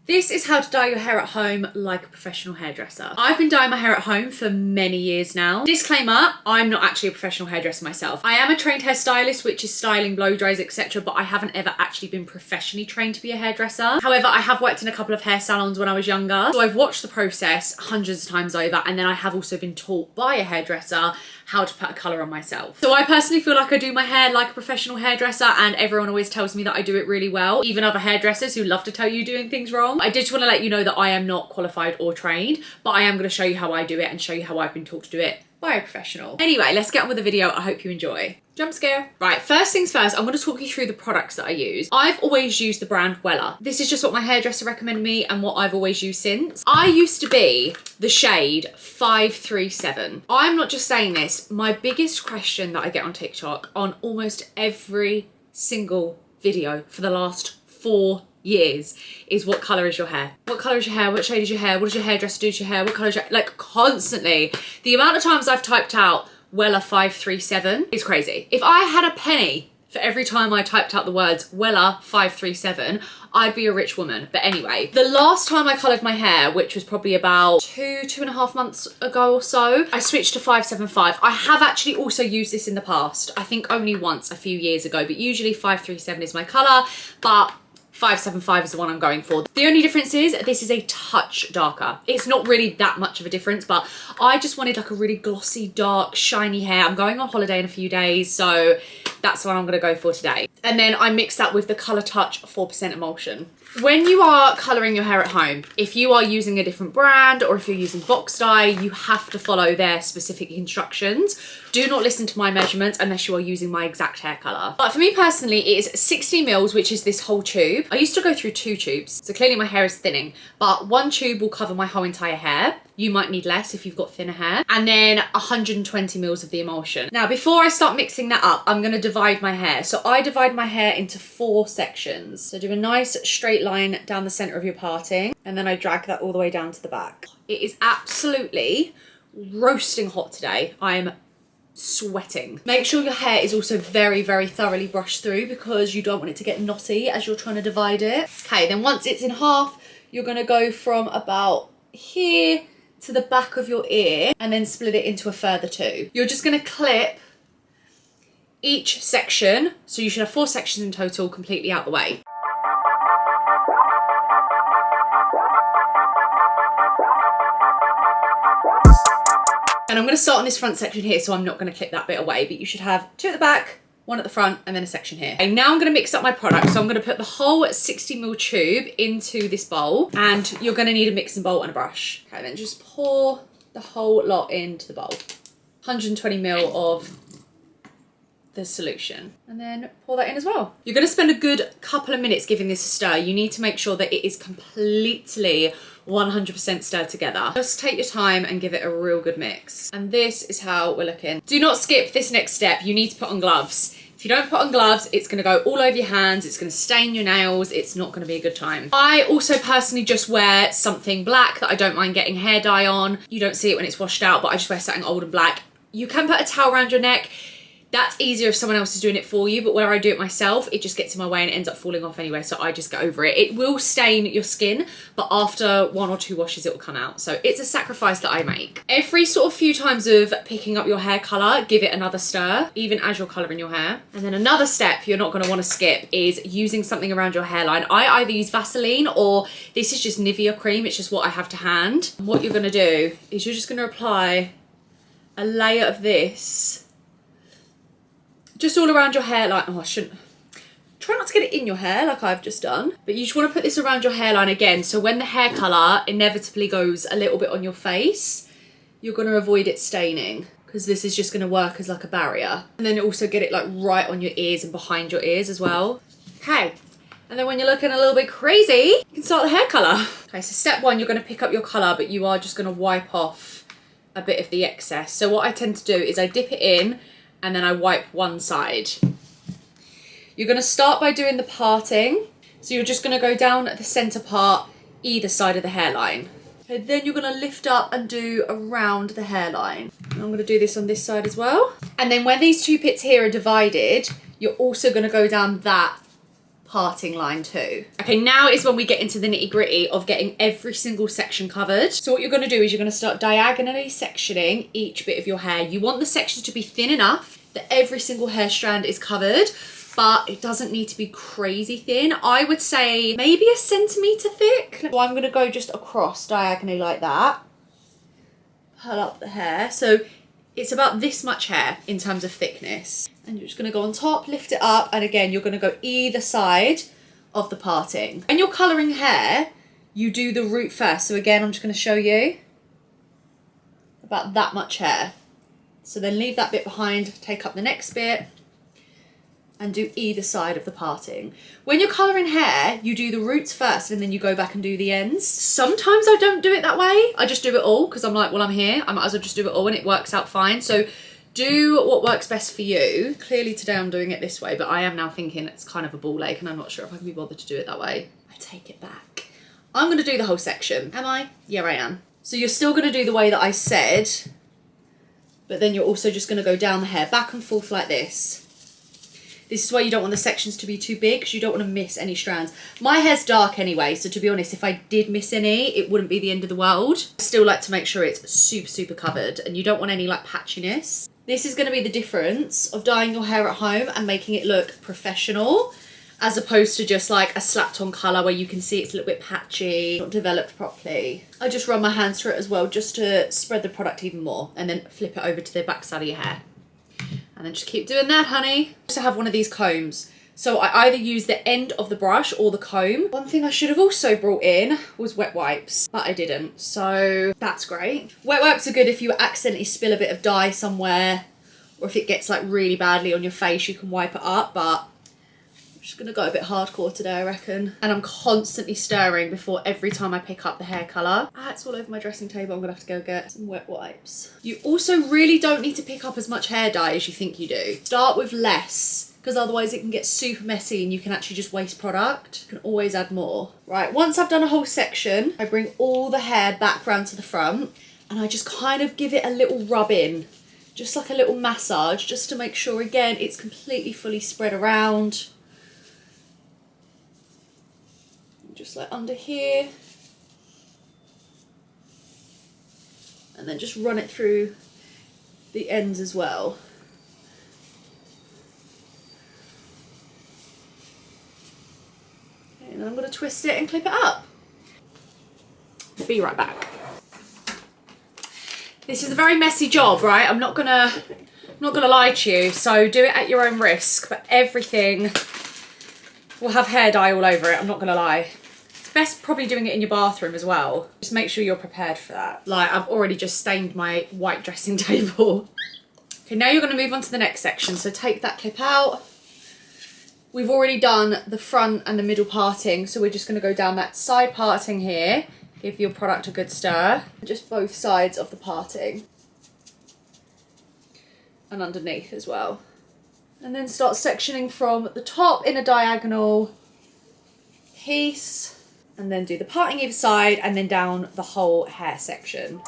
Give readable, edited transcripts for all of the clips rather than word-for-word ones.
This is how to dye your hair at home like a professional hairdresser. I've been dyeing my hair at home for many years now. Disclaimer, I'm not actually a professional hairdresser myself. I am a trained hairstylist, which is styling, blow dries, etc. But I haven't ever actually been professionally trained to be a hairdresser. However, I have worked in a couple of hair salons when I was younger. So I've watched the process hundreds of times over. And then I have also been taught by a hairdresser how to put a colour on myself. So I personally feel like I do my hair like a professional hairdresser, and everyone always tells me that I do it really well. Even other hairdressers who love to tell you doing things wrong. I did just want to let you know that I am not qualified or trained, but I am going to show you how I do it and show you how I've been taught to do it by a professional. Anyway, let's get on with the video. I hope you enjoy. Jump scare. Right, first things first, I'm going to talk you through the products that I use. I've always used the brand Wella. This is just what my hairdresser recommended me and what I've always used since. I used to be the shade 537. I'm not just saying this. My biggest question that I get on TikTok on almost every single video for the last 4 years is, what colour is your hair? What colour is your hair? What shade is your hair? What does your hairdresser do to your hair? What colour is your hair? Like, constantly. The amount of times I've typed out Wella 537 is crazy. If I had a penny for every time I typed out the words Wella 537, I'd be a rich woman. But anyway, the last time I coloured my hair, which was probably about 2.5 months ago or so, I switched to 575. I have actually also used this in the past. I think only once a few years ago, but usually 537 is my colour, but 575 is the one I'm going for. The only difference is this is a touch darker. It's not really that much of a difference, but I just wanted like a really glossy, dark, shiny hair. I'm going on holiday in a few days, so that's what I'm gonna go for today. And then I mix that with the Colour Touch 4% emulsion. When you are colouring your hair at home, if you are using a different brand or if you're using box dye, you have to follow their specific instructions. Do not listen to my measurements unless you are using my exact hair colour. But for me personally, it is 60 mils, which is this whole tube. I used to go through 2 tubes, so clearly my hair is thinning, but 1 tube will cover my whole entire hair. You might need less if you've got thinner hair. And then 120 mils of the emulsion. Now, before I start mixing that up, I'm gonna divide my hair. So I divide my hair into 4 sections. So do a nice straight line down the center of your parting, and then I drag that all the way down to the back. It is absolutely roasting hot today. I'm sweating. Make sure your hair is also very, very thoroughly brushed through because you don't want it to get knotty as you're trying to divide it. Okay, then once it's in half, you're gonna go from about here to the back of your ear and then split it into a further 2. You're just gonna clip each section, so you should have 4 sections in total, completely out the way. And I'm going to start on this front section here, so I'm not going to clip that bit away, but you should have 2 at the back, 1 at the front, and then a section here. Okay, now I'm going to mix up my product. So I'm going to put the whole 60ml tube into this bowl, and you're going to need a mixing bowl and a brush. Okay, then just pour the whole lot into the bowl. 120ml of the solution, and then pour that in as well. You're going to spend a good couple of minutes giving this a stir. You need to make sure that it is completely 100% stirred together. Just take your time and give it a real good mix. And this is how we're looking. Do not skip this next step. You need to put on gloves. If you don't put on gloves, it's going to go all over your hands. It's going to stain your nails. It's not going to be a good time. I also personally just wear something black that I don't mind getting hair dye on. You don't see it when it's washed out, but I just wear something old and black. You can put a towel around your neck. That's easier if someone else is doing it for you, but where I do it myself, it just gets in my way and it ends up falling off anyway, so I just get over it. It will stain your skin, but after 1 or 2 washes, it will come out. So it's a sacrifice that I make. Every sort of few times of picking up your hair colour, give it another stir, even as you're colouring your hair. And then another step you're not going to want to skip is using something around your hairline. I either use Vaseline or this is just Nivea cream. It's just what I have to hand. And what you're going to do is you're just going to apply a layer of this just all around your hairline. Oh, I shouldn't. Try not to get it in your hair like I've just done. But you just want to put this around your hairline again. So when the hair colour inevitably goes a little bit on your face, you're going to avoid it staining because this is just going to work as like a barrier. And then also get it like right on your ears and behind your ears as well. Okay. And then when you're looking a little bit crazy, you can start the hair colour. Okay, so step 1, you're going to pick up your colour, but you are just going to wipe off a bit of the excess. So what I tend to do is I dip it in and then I wipe one side. You're going to start by doing the parting. So you're just going to go down the centre part, either side of the hairline. Okay, then you're going to lift up and do around the hairline. And I'm going to do this on this side as well. And then when these 2 bits here are divided, you're also going to go down that parting line too. Okay, now is when we get into the nitty gritty of getting every single section covered. So what you're gonna do is you're gonna start diagonally sectioning each bit of your hair. You want the sections to be thin enough that every single hair strand is covered, but it doesn't need to be crazy thin. I would say maybe a centimetre thick. So I'm gonna go just across diagonally like that. Pull up the hair. So it's about this much hair in terms of thickness. And you're just gonna go on top, lift it up, and again, you're gonna go either side of the parting. When you're colouring hair, you do the root first. So again, I'm just gonna show you about that much hair. So then leave that bit behind, take up the next bit, and do either side of the parting. When you're colouring hair, you do the roots first and then you go back and do the ends. Sometimes I don't do it that way. I just do it all because I'm like, well, I'm here. I might as well just do it all and it works out fine. So do what works best for you. Clearly today I'm doing it this way, but I am now thinking it's kind of a ball ache and I'm not sure if I can be bothered to do it that way. I take it back. I'm gonna do the whole section. Am I? Yeah, I am. So you're still gonna do the way that I said, but then you're also just gonna go down the hair back and forth like this. This is why you don't want the sections to be too big because you don't want to miss any strands. My hair's dark anyway, so to be honest, if I did miss any, it wouldn't be the end of the world. I still like to make sure it's super, super covered and you don't want any like patchiness. This is going to be the difference of dyeing your hair at home and making it look professional as opposed to just like a slapped on colour where you can see it's a little bit patchy, not developed properly. I just run my hands through it as well just to spread the product even more and then flip it over to the back side of your hair. And then just keep doing that, honey. I also have one of these combs. So I either use the end of the brush or the comb. One thing I should have also brought in was wet wipes, but I didn't. So that's great. Wet wipes are good if you accidentally spill a bit of dye somewhere or if it gets like really badly on your face, you can wipe it up, but I'm just gonna go a bit hardcore today, I reckon. And I'm constantly stirring before every time I pick up the hair colour. Ah, it's all over my dressing table. I'm gonna have to go get some wet wipes. You also really don't need to pick up as much hair dye as you think you do. Start with less, because otherwise it can get super messy and you can actually just waste product. You can always add more. Right, once I've done a whole section, I bring all the hair back round to the front and I just kind of give it a little rub in, just like a little massage, just to make sure, again, it's completely fully spread around. Just like under here, and then just run it through the ends as well. Okay, and then I'm going to twist it and clip it up. Be right back. This is a very messy job, right? I'm not gonna lie to you, so do it at your own risk, but everything will have hair dye all over it, I'm not gonna lie. Best probably doing it in your bathroom as well. Just make sure you're prepared for that. Like, I've already just stained my white dressing table. Okay, now you're going to move on to the next section. So take that clip out. We've already done the front and the middle parting, so we're just going to go down that side parting here. Give your product a good stir. Just both sides of the parting. And underneath as well. And then start sectioning from the top in a diagonal piece. And then do the parting either side and then down the whole hair section.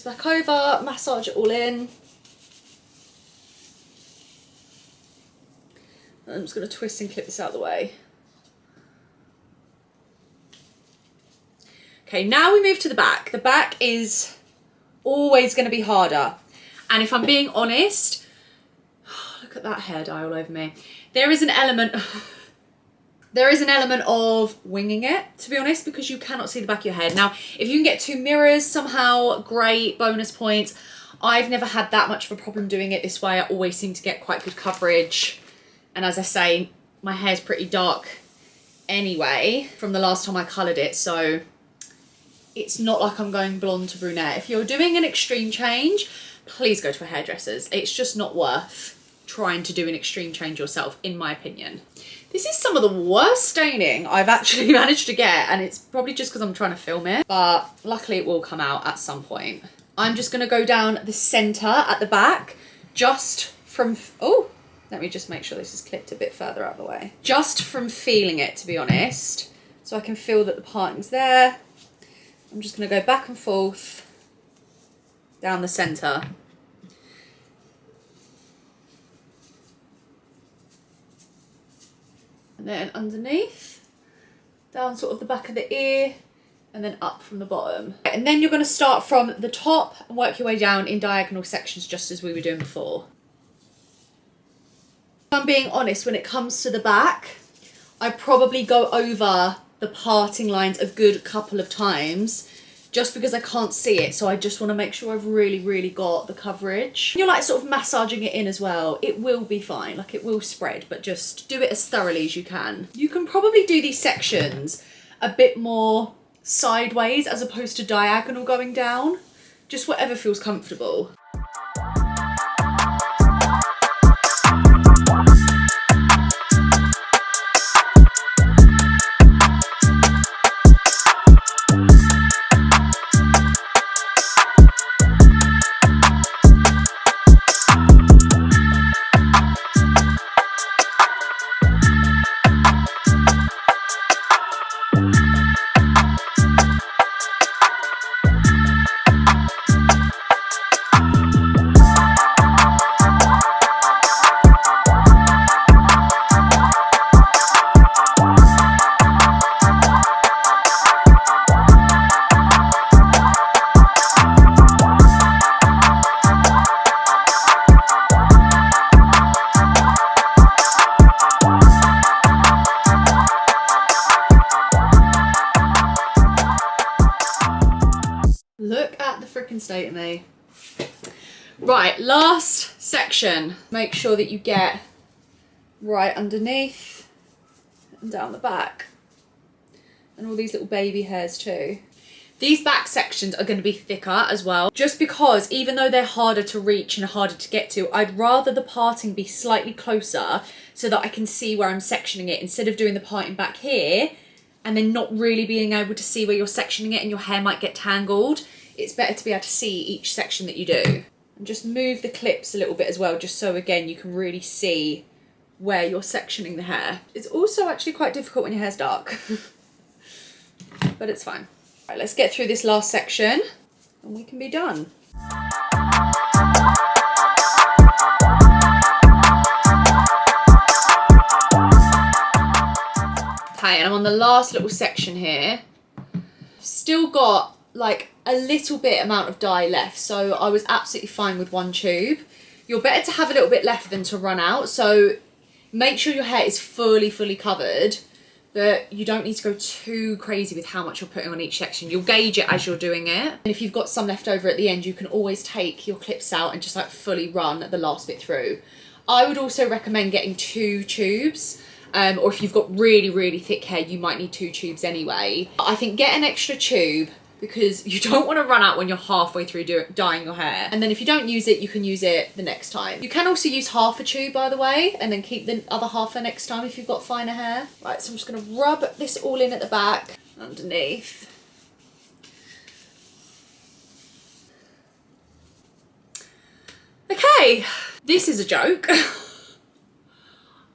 Back over, massage it all in. I'm just going to twist and clip this out of the way. Okay, now we move to the back. The back is Always going to be harder. And if I'm being honest, look at that hair dye all over me. There is an element of winging it, to be honest, because you cannot see the back of your head. Now, if you can get 2 mirrors somehow, great, bonus points. I've never had that much of a problem doing it this way. I always seem to get quite good coverage. And as I say, my hair's pretty dark anyway from the last time I coloured it, so it's not like I'm going blonde to brunette. If you're doing an extreme change, please go to a hairdresser's. It's just not worth trying to do an extreme change yourself, in my opinion. This is some of the worst staining I've actually managed to get, and it's probably just because I'm trying to film it, but luckily it will come out at some point. I'm just going to go down the centre at the back, just from, oh, let me just make sure this is clipped a bit further out of the way. Just from feeling it, to be honest, so I can feel that the parting's there. I'm just going to go back and forth down the centre. And then underneath, down sort of the back of the ear, and then up from the bottom. And then you're going to start from the top and work your way down in diagonal sections, just as we were doing before. If I'm being honest, when it comes to the back, I probably go over the parting lines a good couple of times just because I can't see it, so I just want to make sure I've really got the coverage. You're like sort of massaging it in as well. It will be fine, like it will spread, but just do it as thoroughly as you can. You can probably do these sections a bit more sideways as opposed to diagonal going down, just whatever feels comfortable. Look at the freaking state of me. Right, last section. Make sure that you get right underneath and down the back. And all these little baby hairs too. These back sections are going to be thicker as well, just because even though they're harder to reach and harder to get to, I'd rather the parting be slightly closer so that I can see where I'm sectioning it, instead of doing the parting back here and then not really being able to see where you're sectioning it and your hair might get tangled. It's better to be able to see each section that you do. And just move the clips a little bit as well, just so again you can really see where you're sectioning the hair. It's also actually quite difficult when your hair's dark, but it's fine. Right, let's get through this last section and we can be done. Okay, and I'm on the last little section here. Still got like a little bit amount of dye left, so I was absolutely fine with one tube. You're better to have a little bit left than to run out, so make sure your hair is fully covered, but you don't need to go too crazy with how much you're putting on each section. You'll gauge it as you're doing it, and if you've got some left over at the end, you can always take your clips out and just like fully run the last bit through. I would also recommend getting 2 tubes, or if you've got really thick hair, you might need 2 tubes anyway. I think get an extra tube, because you don't want to run out when you're halfway through dyeing your hair. And then if you don't use it, you can use it the next time. You can also use half a tube, by the way, and then keep the other half for next time if you've got finer hair. Right, so I'm just going to rub this all in at the back, underneath. Okay, this is a joke.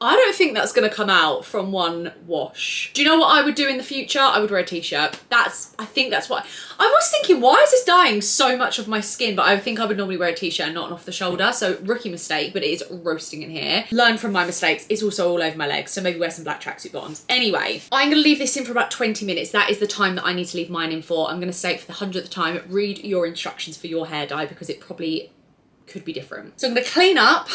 I don't think that's gonna come out from one wash. Do you know what I would do in the future? I would wear a t-shirt. I think that's what, I was thinking, why is this dyeing so much of my skin? But I think I would normally wear a t-shirt and not an off the shoulder. So rookie mistake, but it is roasting in here. Learn from my mistakes. It's also all over my legs. So maybe wear some black tracksuit bottoms. Anyway, I'm gonna leave this in for about 20 minutes. That is the time that I need to leave mine in for. I'm gonna say it for the 100th time. Read your instructions for your hair dye because it probably could be different. So I'm gonna clean up.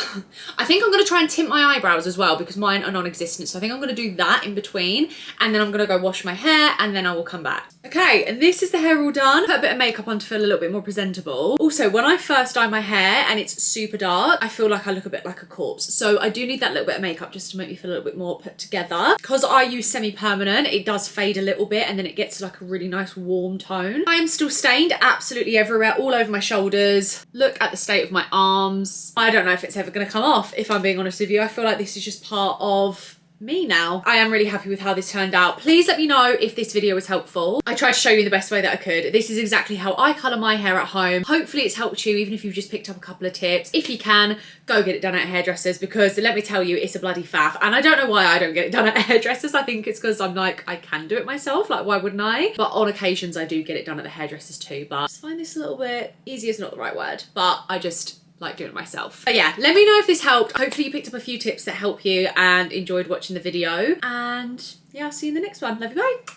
I think I'm gonna try and tint my eyebrows as well because mine are non-existent. So I think I'm gonna do that in between and then I'm gonna go wash my hair and then I will come back. Okay, and this is the hair all done. Put a bit of makeup on to feel a little bit more presentable. Also, when I first dye my hair and it's super dark, I feel like I look a bit like a corpse. So I do need that little bit of makeup just to make me feel a little bit more put together. Because I use semi-permanent, it does fade a little bit and then it gets like a really nice warm tone. I am still stained absolutely everywhere, all over my shoulders. Look at the state of my arms. I don't know if it's ever gonna come off, if I'm being honest with you. I feel like this is just part of me now. I am really happy with how this turned out. Please let me know if this video was helpful. I tried to show you the best way that I could. This is exactly how I colour my hair at home. Hopefully it's helped you, even if you've just picked up a couple of tips. If you can, go get it done at hairdressers because let me tell you, it's a bloody faff. And I don't know why I don't get it done at hairdressers. I think it's because I'm like, I can do it myself. Like, why wouldn't I? But on occasions I do get it done at the hairdressers too. But I just find this a little bit, easy is not the right word, but I just like doing it myself. But yeah, let me know if this helped. Hopefully you picked up a few tips that help you and enjoyed watching the video. And yeah, I'll see you in the next one. Love you, bye.